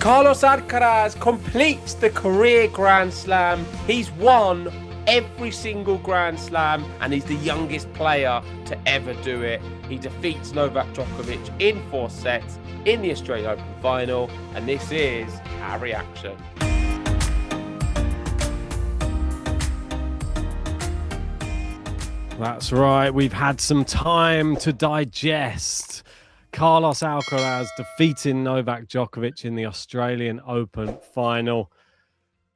Carlos Alcaraz completes the career Grand Slam. He's won every single Grand Slam, and he's the youngest player to ever do it. He defeats Novak Djokovic in 4 sets in the Australian Open final, and this is our reaction. That's right, we've had some time to digest Carlos Alcaraz defeating Novak Djokovic in the Australian Open final.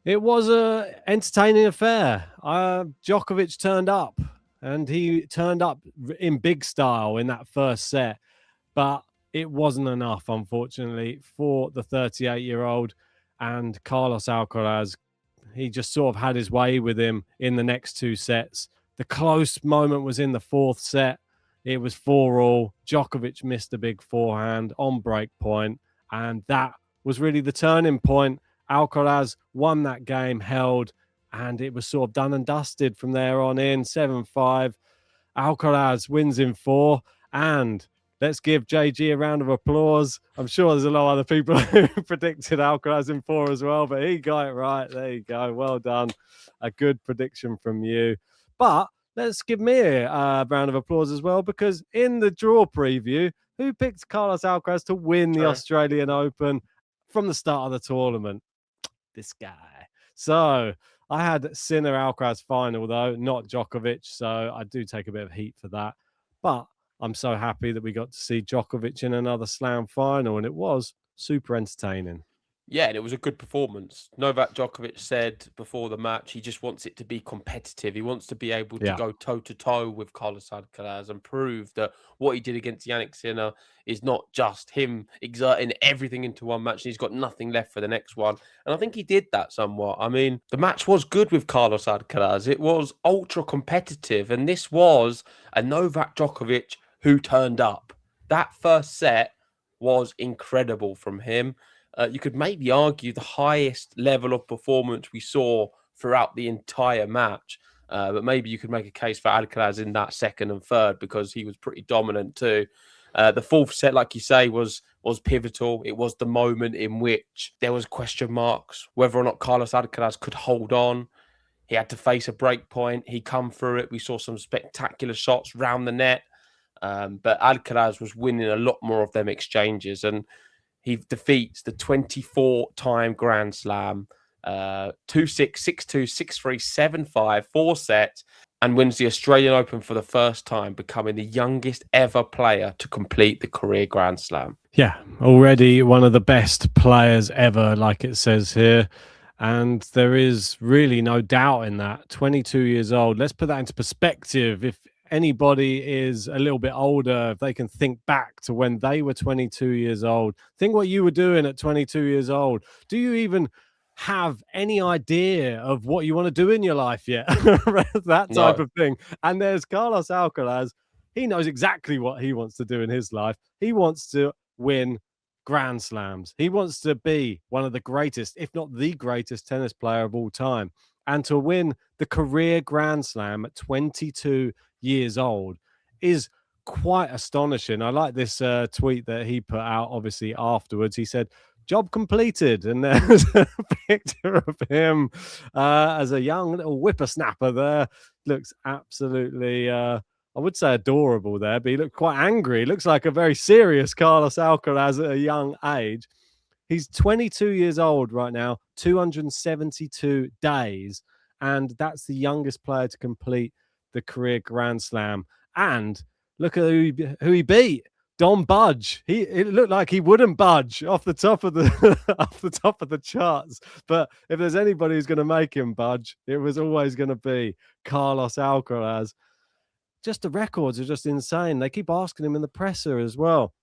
It was an entertaining affair. Djokovic turned up, and he turned up in big style in that first set, but it wasn't enough, unfortunately, for the 38-year-old. And Carlos Alcaraz, he just sort of had his way with him in the next 2 sets. The close moment was in the 4th set. It was 4-all. Djokovic missed a big forehand on break point, and that was really the turning point. Alcaraz won that game, held, and it was sort of done and dusted from there on in. 7-5. Alcaraz wins in 4, and let's give JG a round of applause. I'm sure there's a lot of other people who predicted Alcaraz in 4 as well, but he got it right. There you go. Well done. A good prediction from you. But let's give me a round of applause as well, because in the draw preview, who picked Carlos Alcaraz to win the Australian Open from the start of the tournament? This guy. So I had Sinner Alcaraz final, though, not Djokovic. So I do take a bit of heat for that. But I'm so happy that we got to see Djokovic in another Slam final, and it was super entertaining. Yeah, and it was a good performance. Novak Djokovic said before the match he just wants it to be competitive. He wants to be able to go toe-to-toe with Carlos Alcaraz and prove that what he did against Jannik Sinner is not just him exerting everything into one match and he's got nothing left for the next one. And I think he did that somewhat. I mean, the match was good with Carlos Alcaraz. It was ultra-competitive, and this was a Novak Djokovic who turned up. That first set was incredible from him. You could maybe argue the highest level of performance we saw throughout the entire match. But maybe you could make a case for Alcaraz in that second and third because he was pretty dominant too. The 4th set, like you say, was pivotal. It was the moment in which there was question marks whether or not Carlos Alcaraz could hold on. He had to face a break point. He come through it. We saw some spectacular shots round the net. But Alcaraz was winning a lot more of them exchanges, and he defeats the 24-time Grand Slam, 2-6, 6-2, 6-3, 7-5, 4 sets, and wins the Australian Open for the first time, becoming the youngest ever player to complete the career Grand Slam. Yeah, already one of the best players ever, like it says here. And there is really no doubt in that. 22 years old. Let's put that into perspective. If anybody is a little bit older, if they can think back to when they were 22 years old, think what you were doing at 22 years old. Do you even have any idea of what you want to do in your life yet? That type of thing. And there's Carlos Alcaraz. He knows exactly what he wants to do in his life. He wants to win Grand Slams. He wants to be one of the greatest, if not the greatest tennis player of all time. And to win the career Grand Slam at 22 years old is quite astonishing. I like this tweet that he put out, obviously, afterwards. He said, "Job completed." And there's a picture of him as a young little whippersnapper there. Looks absolutely, I would say adorable there, but he looked quite angry. He looks like a very serious Carlos Alcaraz at a young age. He's 22 years old right now, 272 days, and that's the youngest player to complete the career Grand Slam. And look at who he beat. Don Budge. It looked like he wouldn't budge off the top of the charts. But if there's anybody who's going to make him budge, it was always going to be Carlos Alcaraz. Just the records are just insane. They keep asking him in the presser as well,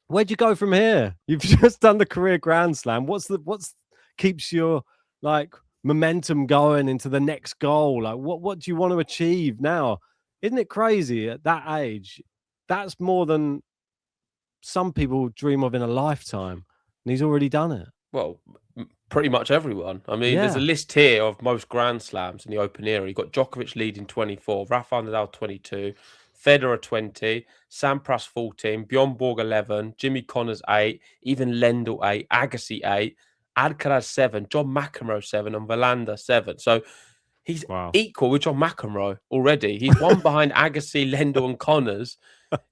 where'd you go from here? You've just done the career Grand Slam. What's keeps your momentum going into the next goal? Like what do you want to achieve now? Isn't it crazy at that age? That's more than some people dream of in a lifetime, and he's already done it. Well, pretty much everyone. I mean, there's a list here of most Grand Slams in the Open era. You've got Djokovic leading 24, Rafa Nadal 22, Federer 20, Sampras 14, Bjorn Borg 11, Jimmy Connors 8, even Lendl 8, Agassi 8, Alcaraz 7, John McEnroe 7, and Valander 7. So he's equal with John McEnroe already. He's one behind Agassi, Lendl, and Connors.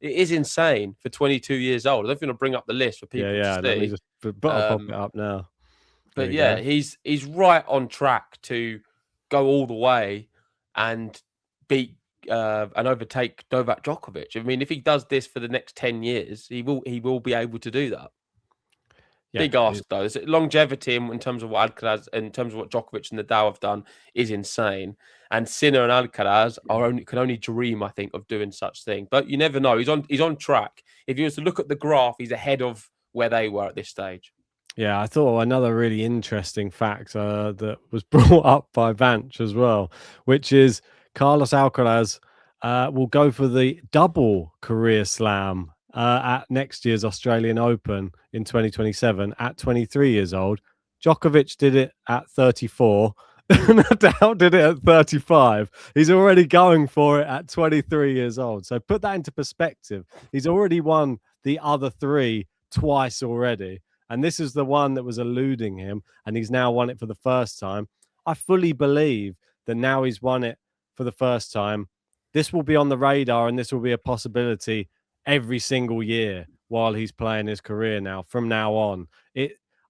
It is insane for 22 years old. I don't think I'll bring up the list for people to see. Let me just pop it up now. But yeah, he's right on track to go all the way and beat and overtake Novak Djokovic. I mean, if he does this for the next 10 years, he will be able to do that. Yeah, big ask though. Is longevity in terms of what Alcaraz, in terms of what Djokovic and Nadal have done, is insane. And Sinner and Alcaraz can only dream, I think, of doing such thing. But you never know. He's on track. If you were to look at the graph, he's ahead of where they were at this stage. Yeah, I thought another really interesting fact that was brought up by Vanch as well, which is Carlos Alcaraz will go for the double career slam at next year's Australian Open in 2027 at 23 years old. Djokovic did it at 34. Nadal did it at 35. He's already going for it at 23 years old. So put that into perspective. He's already won the other three twice already. And this is the one that was eluding him, and he's now won it for the first time. I fully believe that now he's won it for the first time, this will be on the radar, and this will be a possibility every single year while he's playing his career now, from now on.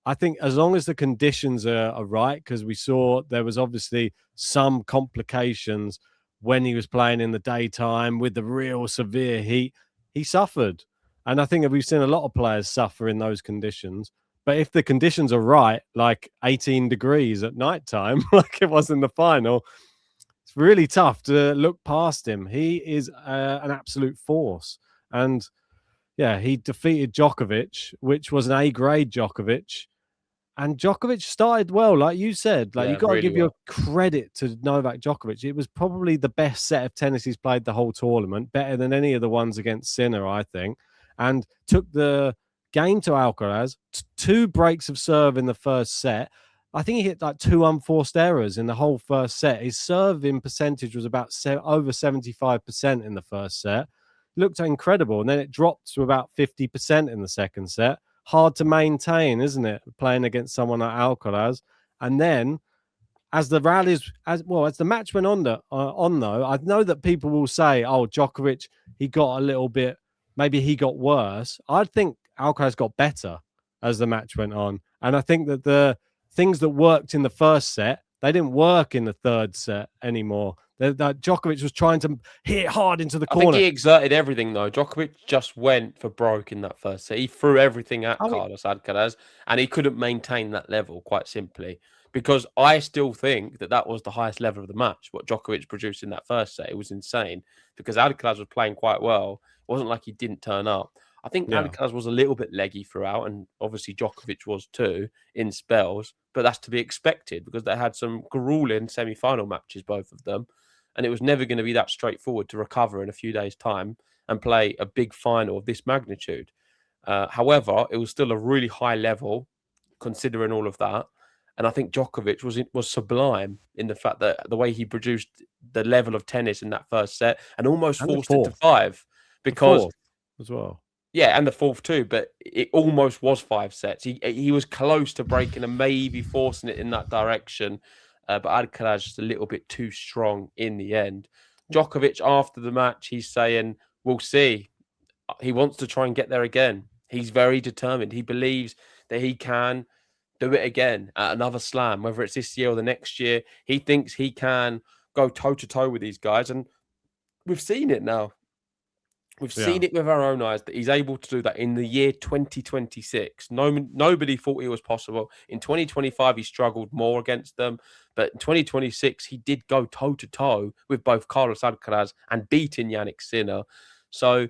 I think as long as the conditions are right, because we saw there was obviously some complications when he was playing in the daytime with the real severe heat, he suffered. And I think we've seen a lot of players suffer in those conditions. But if the conditions are right, like 18 degrees at nighttime, like it was in the final, it's really tough to look past him. He is an absolute force. And yeah, he defeated Djokovic, which was an A-grade Djokovic. And Djokovic started well, like you said. Like, you've got to give your credit to Novak Djokovic. It was probably the best set of tennis he's played the whole tournament, better than any of the ones against Sinner, I think. And took the game to Alcaraz, 2 breaks of serve in the first set. I think he hit like 2 unforced errors in the whole first set. His serving percentage was about over 75% in the first set. Looked incredible. And then it dropped to about 50% in the second set. Hard to maintain, isn't it? Playing against someone like Alcaraz. And then as the rallies, as the match went on, though, I know that people will say, oh, Djokovic, he got a little bit, maybe he got worse. I think Alcaraz got better as the match went on. And I think that the things that worked in the first set, they didn't work in the third set anymore. That Djokovic was trying to hit hard into the corner. I think he exerted everything, though. Djokovic just went for broke in that first set. He threw everything at Carlos Alcaraz, and he couldn't maintain that level, quite simply. Because I still think that was the highest level of the match, what Djokovic produced in that first set. It was insane, because Alcaraz was playing quite well. It wasn't like he didn't turn up. I think Alcaraz was a little bit leggy throughout, and obviously Djokovic was too, in spells. But that's to be expected, because they had some grueling semi-final matches, both of them. And it was never going to be that straightforward to recover in a few days' time and play a big final of this magnitude. However, it was still a really high level, considering all of that. And I think Djokovic was sublime in the fact that the way he produced the level of tennis in that first set and almost forced it to 5. Because as well. Yeah, and the fourth too, but it almost was 5 sets. He was close to breaking and maybe forcing it in that direction. But Alcaraz just a little bit too strong in the end. Djokovic, after the match, he's saying, we'll see. He wants to try and get there again. He's very determined. He believes that he can do it again at another slam, whether it's this year or the next year. He thinks he can go toe-to-toe with these guys. And we've seen it now. We've seen it with our own eyes that he's able to do that in the year 2026. Nobody thought it was possible. In 2025, he struggled more against them. But in 2026, he did go toe-to-toe with both Carlos Alcaraz and beating Jannik Sinner. So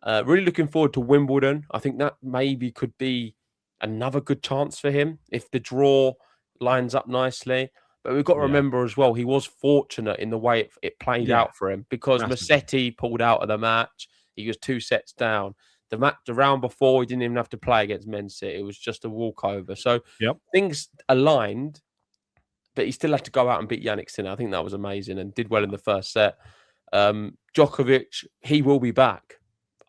really looking forward to Wimbledon. I think that maybe could be another good chance for him if the draw lines up nicely. But we've got to remember as well, he was fortunate in the way it played out for him, because Musetti pulled out of the match. He was 2 sets down. The round before, he didn't even have to play against Mensit. It was just a walkover. So things aligned, but he still had to go out and beat Jannik Sinner. I think that was amazing and did well in the first set. Djokovic, he will be back.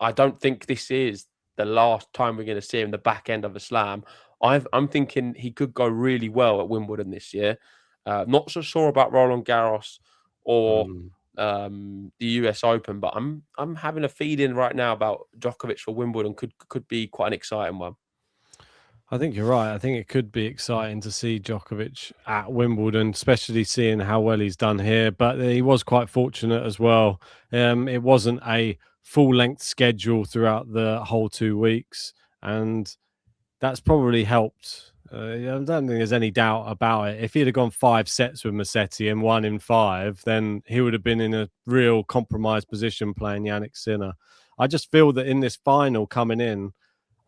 I don't think this is the last time we're going to see him the back end of a slam. I'm thinking he could go really well at Wimbledon this year. Not so sure about Roland Garros or the US Open, but I'm having a feeling right now about Djokovic for Wimbledon could be quite an exciting one. I think you're right. I think it could be exciting to see Djokovic at Wimbledon, especially seeing how well he's done here. But he was quite fortunate as well. It wasn't a full-length schedule throughout the whole 2 weeks, and that's probably helped. I don't think there's any doubt about it. If he'd have gone 5 sets with Musetti and won in 5, then he would have been in a real compromised position playing Jannik Sinner. I just feel that in this final coming in,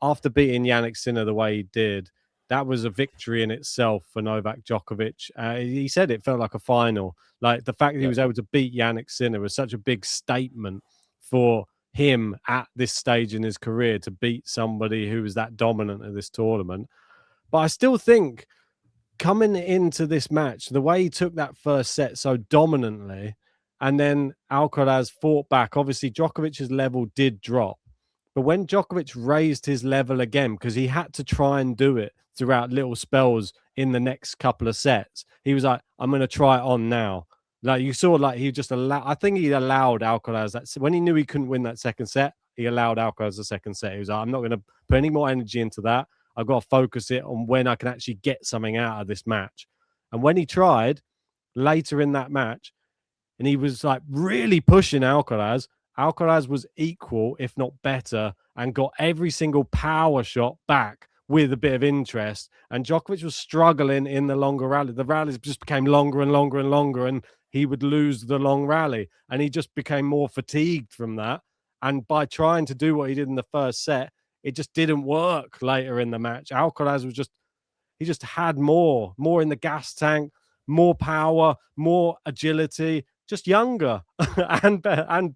after beating Jannik Sinner the way he did, that was a victory in itself for Novak Djokovic. He said it felt like a final. Like the fact that he was able to beat Jannik Sinner was such a big statement for him at this stage in his career, to beat somebody who was that dominant at this tournament. But I still think coming into this match, the way he took that first set so dominantly, and then Alcaraz fought back, obviously Djokovic's level did drop. But when Djokovic raised his level again, because he had to try and do it throughout little spells in the next couple of sets, he was like, I'm going to try it on now. Like you saw, like he just allowed, I think he allowed Alcaraz that when he knew he couldn't win that second set, he allowed Alcaraz the second set. He was like, I'm not going to put any more energy into that. I've got to focus it on when I can actually get something out of this match. And when he tried later in that match, and he was like really pushing Alcaraz, Alcaraz was equal, if not better, and got every single power shot back with a bit of interest. And Djokovic was struggling in the longer rally. The rallies just became longer and longer and longer, and he would lose the long rally. And he just became more fatigued from that. And by trying to do what he did in the first set, it just didn't work later in the match. Alcaraz was he just had more in the gas tank, more power, more agility, just younger, and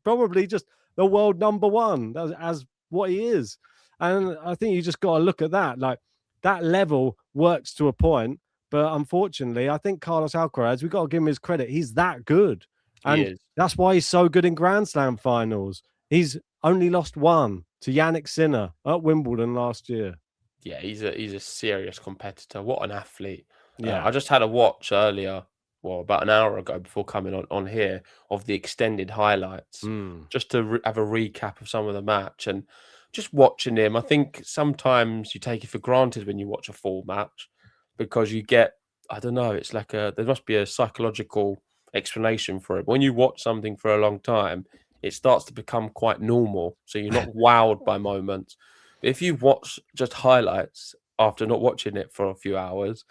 probably just the world number one as what he is. And I think you just got to look at that. Like that level works to a point, but unfortunately, I think Carlos Alcaraz, we got to give him his credit. He's that good, and that's why he's so good in Grand Slam finals. He's only lost one to Jannik Sinner at Wimbledon last year. Yeah, he's a serious competitor. What an athlete. Yeah. I just had a watch earlier, well, about an hour ago before coming on here, of the extended highlights, just to have a recap of some of the match. And just watching him, I think sometimes you take it for granted when you watch a full match, because you get, I don't know, it's like there must be a psychological explanation for it. When you watch something for a long time, it starts to become quite normal. So you're not wowed by moments. But if you watch just highlights after not watching it for a few hours,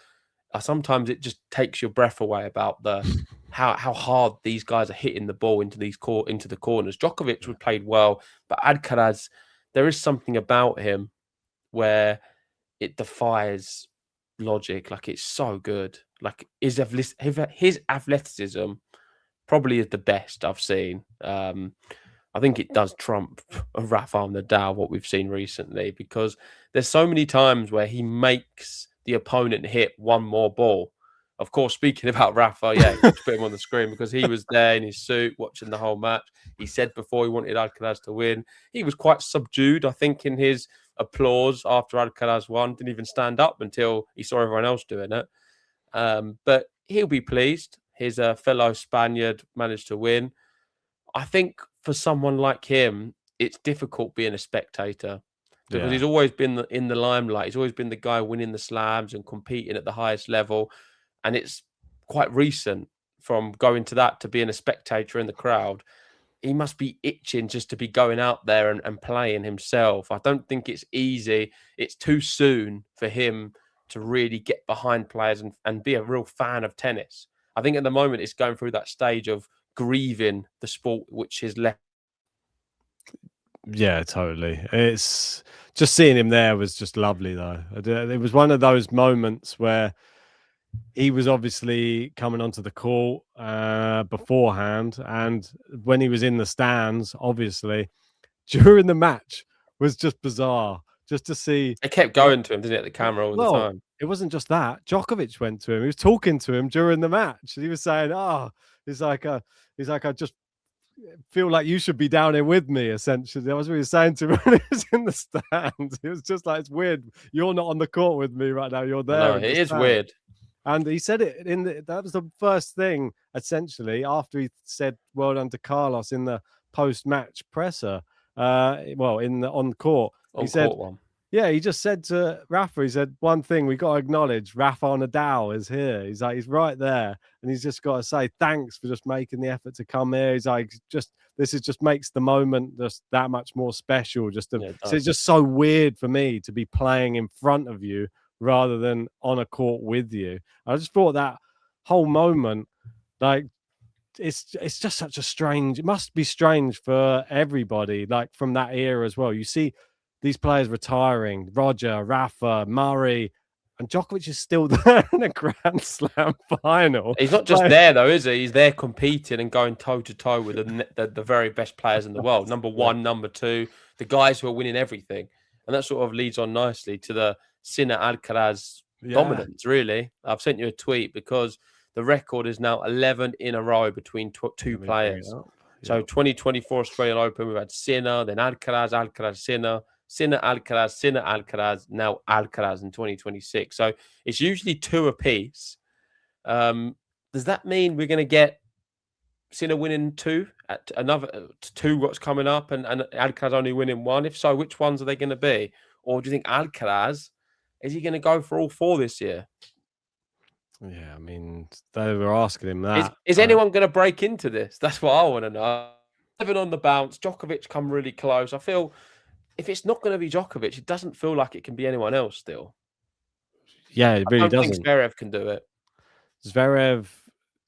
sometimes it just takes your breath away about how hard these guys are hitting the ball into the corners. Djokovic played well, but Alcaraz, there is something about him where it defies logic. Like, it's so good. Like his athleticism probably is the best I've seen. I think it does trump Rafa Nadal, what we've seen recently, because there's so many times where he makes the opponent hit one more ball. Of course, speaking about Rafa, yeah, you put him on the screen because he was there in his suit watching the whole match. He said before he wanted Alcaraz to win. He was quite subdued, I think, in his applause after Alcaraz won. Didn't even stand up until he saw everyone else doing it. But he'll be pleased. His fellow Spaniard managed to win. I think for someone like him, it's difficult being a spectator, because he's always been in the limelight. He's always been the guy winning the slams and competing at the highest level. And it's quite recent from going to that to being a spectator in the crowd. He must be itching just to be going out there and playing himself. I don't think it's easy. It's too soon for him to really get behind players and be a real fan of tennis. I think at the moment it's going through that stage of grieving the sport which is left. Yeah, totally. It's just seeing him there was just lovely, though. It was one of those moments where he was obviously coming onto the court beforehand, and when he was in the stands, obviously during the match was just bizarre. Just to see, it kept going to him, didn't it? The camera all the time. It wasn't just that. Djokovic went to him. He was talking to him during the match. He was saying, "Oh, he's like, I just feel like you should be down here with me, essentially. That was what he was saying to me when he was in the stands. It was just like, it's weird. You're not on the court with me right now. You're I there know, in it the is stands. weird. And he said it that was the first thing, essentially, after he said well done to Carlos in the post-match presser. On court. On He said, court one. yeah, he just said to Rafa, he said, one thing we got to acknowledge, Rafa Nadal is here. He's like, he's right there. And he's just got to say, thanks for just making the effort to come here. He's like, this is just makes the moment just that much more special. So it's just so weird for me to be playing in front of you rather than on a court with you. I just thought that whole moment, like, it's just such a strange, it must be strange for everybody, like from that era as well. You see these players retiring, Roger, Rafa, Murray, and Djokovic is still there in a Grand Slam final. He's not just there though, is he? He's there competing and going toe to toe with the very best players in the world. Number one, number two, the guys who are winning everything. And that sort of leads on nicely to the Sinner Alcaraz dominance, really. I've sent you a tweet because the record is now 11 in a row between two players. So 2024 Australian Open, we've had Sinner, then Alcaraz, Sinner, Sinner, Alcaraz, now Alcaraz in 2026. So it's usually two apiece. Does that mean we're going to get Sinner winning two at another two? What's coming up, and Alcaraz only winning one? If so, which ones are they going to be? Or do you think Alcaraz is he going to go for all four this year? Yeah, I mean, they were asking him that. Is anyone going to break into this? That's what I want to know. 7 on the bounce, Djokovic come really close. I feel if it's not going to be Djokovic, it doesn't feel like it can be anyone else still. Yeah, it really doesn't. I think Zverev can do it. Zverev,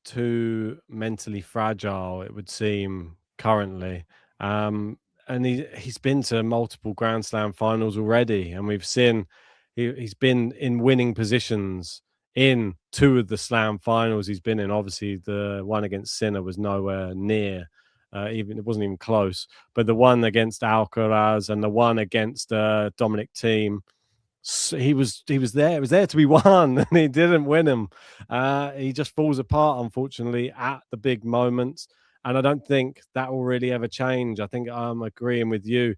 too mentally fragile, it would seem, currently. And he's been to multiple Grand Slam finals already. And we've seen he's been in winning positions in 2 of the Slam finals he's been in. Obviously, the one against Sinner was nowhere near. It wasn't even close. But the one against Alcaraz and the one against Dominic Thiem, he was there. It was there to be won, and he didn't win him. He just falls apart, unfortunately, at the big moments. And I don't think that will really ever change. I think I'm agreeing with you.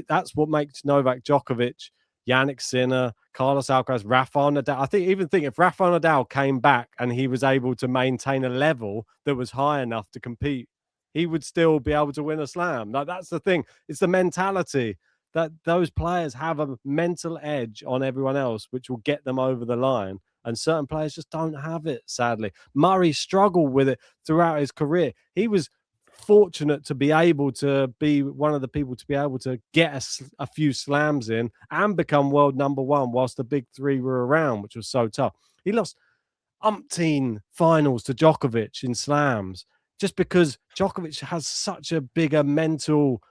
That's what makes Novak Djokovic, Jannik Sinner, Carlos Alcaraz, Rafa Nadal. I think if Rafa Nadal came back and he was able to maintain a level that was high enough to compete, he would still be able to win a slam. Like, that's the thing. It's the mentality that those players have a mental edge on everyone else, which will get them over the line. And certain players just don't have it, sadly. Murray struggled with it throughout his career. He was fortunate to be able to be one of the people to be able to get a few slams in and become world number one whilst the big three were around, which was so tough. He lost umpteen finals to Djokovic in slams just because Djokovic has such a bigger mental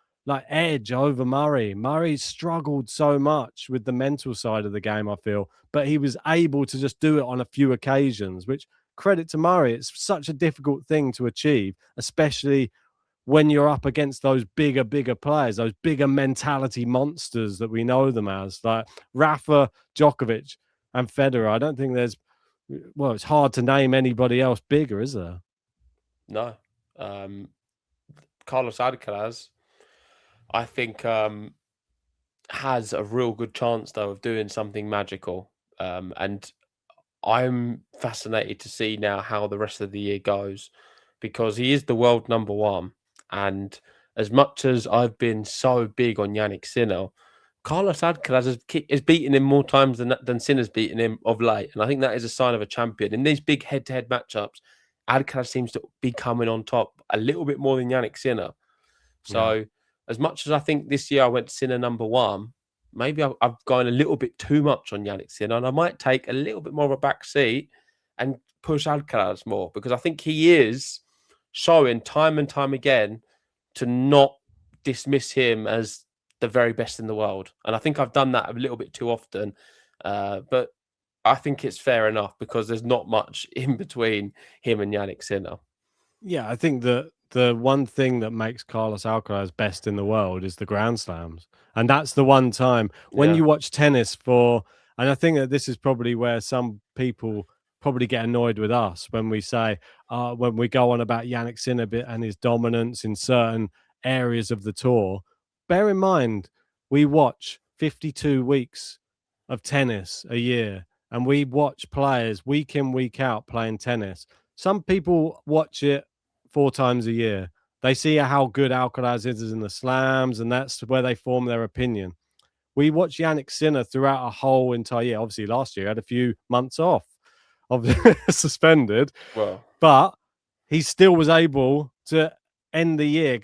edge over Murray. Murray struggled so much with the mental side of the game, I feel, but he was able to just do it on a few occasions, which, credit to Murray. It's such a difficult thing to achieve, especially when you're up against those bigger players, those bigger mentality monsters that we know them as, like Rafa, Djokovic, and Federer. I don't think it's hard to name anybody else bigger, is there? No. Carlos Alcaraz, I think, has a real good chance, though, of doing something magical. And I'm fascinated to see now how the rest of the year goes, because he is the world number one. And as much as I've been so big on Jannik Sinner, Carlos Alcaraz has beaten him more times than Sinner's beaten him of late. And I think that is a sign of a champion. In these big head-to-head matchups, Alcaraz seems to be coming on top a little bit more than Jannik Sinner. So as much as I think this year I went Sinner number one, maybe I've gone a little bit too much on Jannik Sinner, and I might take a little bit more of a back seat and push Alcaraz more, because I think he is showing time and time again to not dismiss him as the very best in the world. And I think I've done that a little bit too often. But I think it's fair enough, because there's not much in between him and Jannik Sinner. Yeah, I think that the one thing that makes Carlos Alcaraz best in the world is the Grand Slams. And that's the one time when you watch tennis and I think that this is probably where some people probably get annoyed with us when we say, when we go on about Yannick Sinner and his dominance in certain areas of the tour. Bear in mind, we watch 52 weeks of tennis a year, and we watch players week in, week out playing tennis. Some people watch it 4 times a year. They see how good Alcaraz is in the slams, and that's where they form their opinion. We watched Yannick Sinner throughout a whole entire year. Obviously, last year he had a few months off, suspended, Well, but he still was able to end the year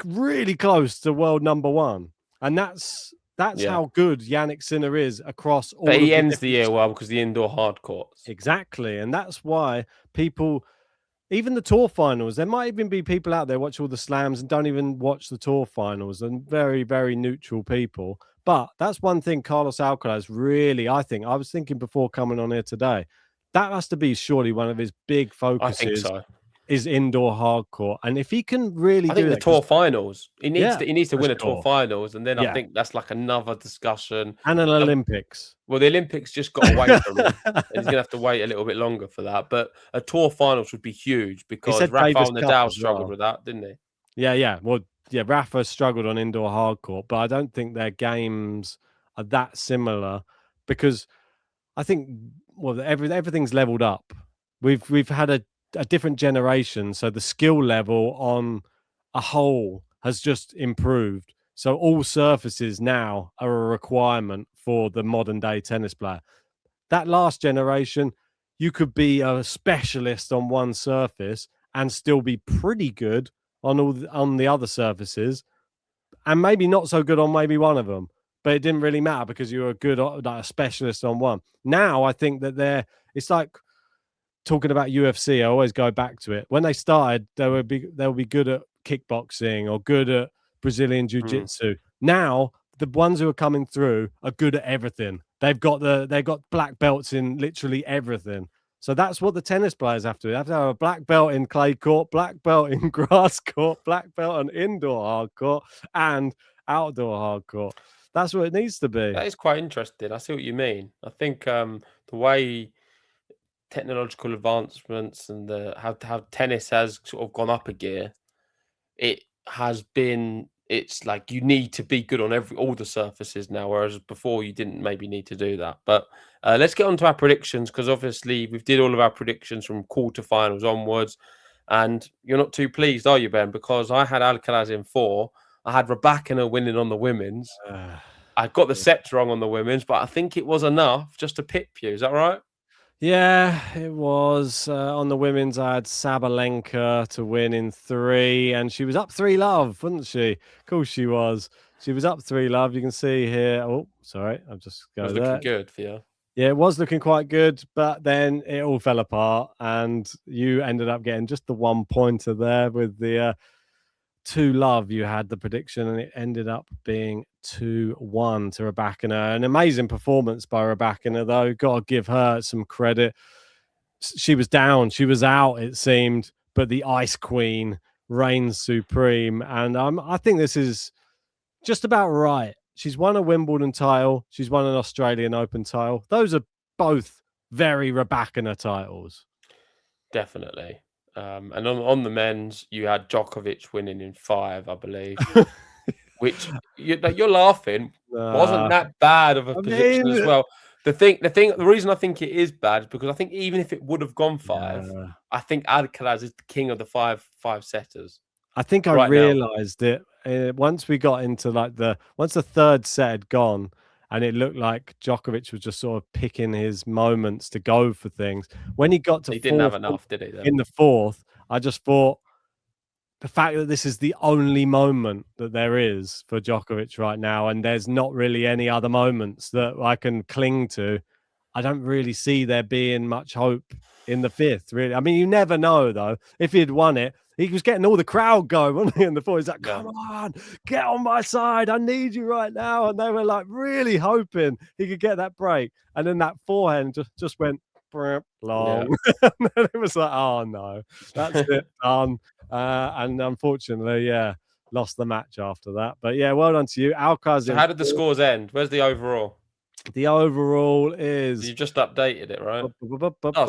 really close to world number one, and that's how good Yannick Sinner is across all. But he of ends the year well because the indoor hard courts. Exactly, and that's why people. Even the tour finals, there might even be people out there watch all the slams and don't even watch the tour finals, and very, very neutral people. But that's one thing Carlos Alcaraz really, I think, I was thinking before coming on here today, that has to be surely one of his big focuses. I think so. Is indoor hardcore, and if he can really do the tour finals, he needs to win a tour finals, and then I think that's like another discussion. And an Olympics. Well, the Olympics just got away from him, and he's gonna have to wait a little bit longer for that. But a tour finals would be huge because Rafa Nadal struggled with that, didn't he? Yeah. Well, yeah, Rafa struggled on indoor hardcore, but I don't think their games are that similar because I think everything's leveled up. We've had a different generation, so the skill level on a whole has just improved. So all surfaces now are a requirement for the modern day tennis player. That last generation, you could be a specialist on one surface and still be pretty good on the other surfaces, and maybe not so good on maybe one of them. But it didn't really matter because you were good, like a specialist on one. Now I think that it's like talking about UFC. I always go back to it. When they started, they'll be good at kickboxing or good at Brazilian jiu-jitsu. Now the ones who are coming through are good at everything. They've got black belts in literally everything. So that's what the tennis players have to do. They have to have a black belt in clay court, black belt in grass court, black belt on indoor hard court, and outdoor hard court. That's what it needs to be. That is quite interesting. I see what you mean. I think the way technological advancements and how tennis has sort of gone up a gear, it's like you need to be good on all the surfaces now, whereas before you didn't maybe need to do that. But let's get on to our predictions, because obviously we've did all of our predictions from quarterfinals onwards, and you're not too pleased, are you, Ben? Because I had Alcaraz in 4. I had Rybakina winning on the women's. I got the sets wrong on the women's, but I think it was enough just to pip you. Is that right? Yeah, it was. On the women's, I had Sabalenka to win in 3, and she was up 3-love, wasn't she? Of course she was. She was up 3-love. You can see here. Oh, sorry. I've just got there. It was looking good for you. Yeah, it was looking quite good, but then it all fell apart, and you ended up getting just the 1 pointer there with the 2-love. You had the prediction, and it ended up being 2-1 to Rybakina. An amazing performance by Rybakina, though. Got to give her some credit. She was down, she was out, it seemed, but the Ice Queen reigns supreme, and I think this is just about right. She's won a Wimbledon title. She's won an Australian Open title. Those are both very Rybakina titles. Definitely. And on the men's, you had Djokovic winning in 5, I believe. Which you're laughing. Wasn't that bad of a position as well? The reason I think it is bad is because I think even if it would have gone 5, I think Alcaraz is the king of the five setters. I think I realized it once we got into once the third set had gone, and it looked like Djokovic was just sort of picking his moments to go for things. When he got to he didn't have enough, did he? Then? In the 4th, I just thought the fact that this is the only moment that there is for Djokovic right now, and there's not really any other moments that I can cling to, I don't really see there being much hope in the 5th, really. I mean, you never know, though. If he'd won it, he was getting all the crowd going, wasn't he? In the 4th, he's like, come on, get on my side. I need you right now. And they were like really hoping he could get that break. And then that forehand just went long. And then it was like, oh, no, that's it, done. And unfortunately, lost the match after that. But yeah, well done to you. Alcaraz. So how did the scores end? Where's the overall? The overall is You just updated it, right? Oh,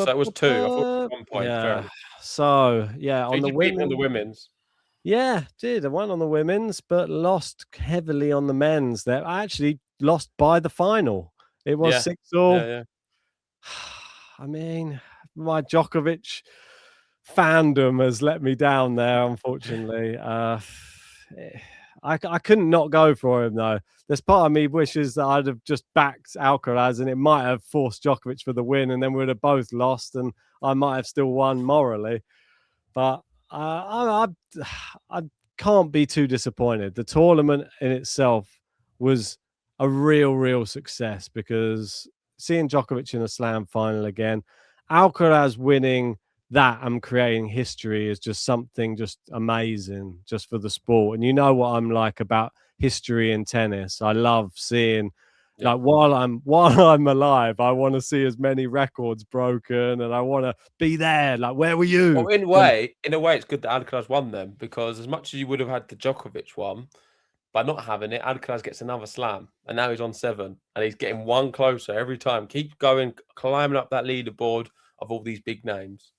so it was 2. I thought it was 1 point. Fair yeah. enough. So yeah, So on you the did beat me on the women. women's. Yeah, did. I won on the women's, but lost heavily on the men's. There, I actually lost by the final. It was Yeah. 6-all. Yeah. I mean, my Djokovic fandom has let me down there, unfortunately. I couldn't not go for him though. There's part of me wishes that I'd have just backed Alcaraz, and it might have forced Djokovic for the win, and then we'd have both lost, and I might have still won morally. But I can't be too disappointed. The tournament in itself was a real success, because seeing Djokovic in a slam final again, Alcaraz winning that and creating history is just something just amazing just for the sport. And you know what I'm like about history in tennis. I love seeing, Yeah. like, while I'm alive, I want to see as many records broken, and I want to be there. Like, where were you? Well, in a way, it's good that Alcaraz won them, because as much as you would have had the Djokovic one, by not having it, Alcaraz gets another slam, and now he's on 7, and he's getting one closer every time. Keep going, climbing up that leaderboard of all these big names.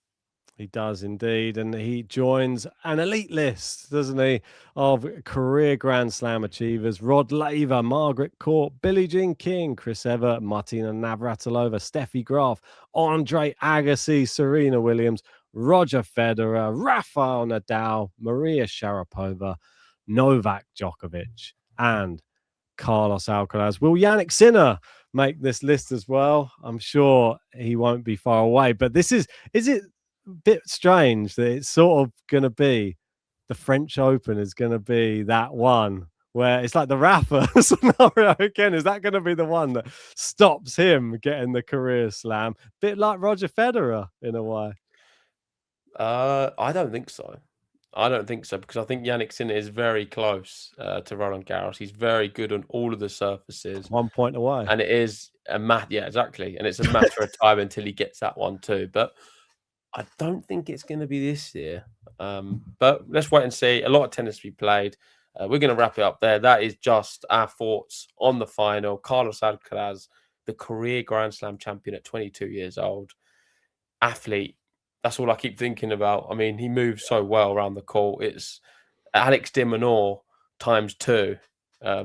He does indeed, and he joins an elite list, doesn't he, of career Grand Slam achievers: Rod Laver, Margaret Court, Billie Jean King, Chris Evert, Martina Navratilova, Steffi Graf, Andre Agassi, Serena Williams, Roger Federer, Rafael Nadal, Maria Sharapova, Novak Djokovic, and Carlos Alcaraz. Will Yannick Sinner make this list as well? I'm sure he won't be far away, but is it bit strange that it's sort of going to be the French Open is going to be that one where it's like the Rafa scenario again? Is that going to be the one that stops him getting the career slam? Bit like Roger Federer in a way. I don't think so. Because I think Yannick Sinner is very close to Roland Garros. He's very good on all of the surfaces. 1 point away. And it is yeah, exactly. And it's a matter of time until he gets that one too. But I don't think it's going to be this year. But let's wait and see. A lot of tennis to be played. We're going to wrap it up there. That is just our thoughts on the final. Carlos Alcaraz, the career Grand Slam champion at 22 years old. Athlete. That's all I keep thinking about. I mean, he moves so well around the court. It's Alex de Minaur times 2,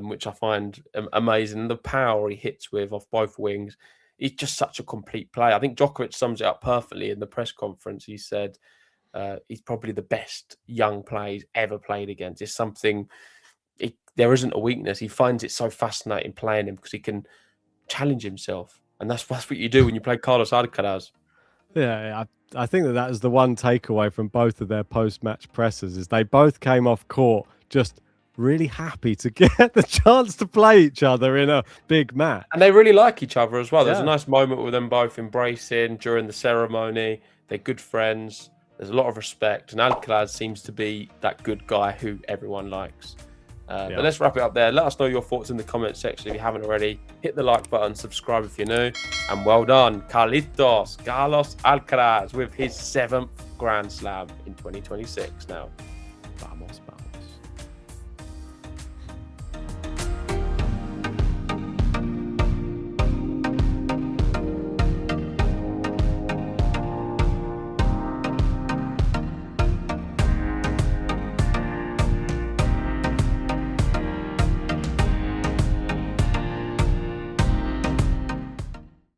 which I find amazing. The power he hits with off both wings. He's just such a complete player. I think Djokovic sums it up perfectly in the press conference. He said he's probably the best young player he's ever played against. It's something, there isn't a weakness. He finds it so fascinating playing him because he can challenge himself. And that's what you do when you play Carlos Alcaraz. Yeah, I think that is the one takeaway from both of their post-match pressers, is they both came off court just really happy to get the chance to play each other in a big match. And they really like each other as well. There's Yeah. a nice moment with them both embracing during the ceremony. They're good friends. There's a lot of respect. And Alcaraz seems to be that good guy who everyone likes. But let's wrap it up there. Let us know your thoughts in the comment section if you haven't already. Hit the like button, subscribe if you're new. And well done, Carlos Alcaraz, with his 7th Grand Slam in 2026 now. Vamos.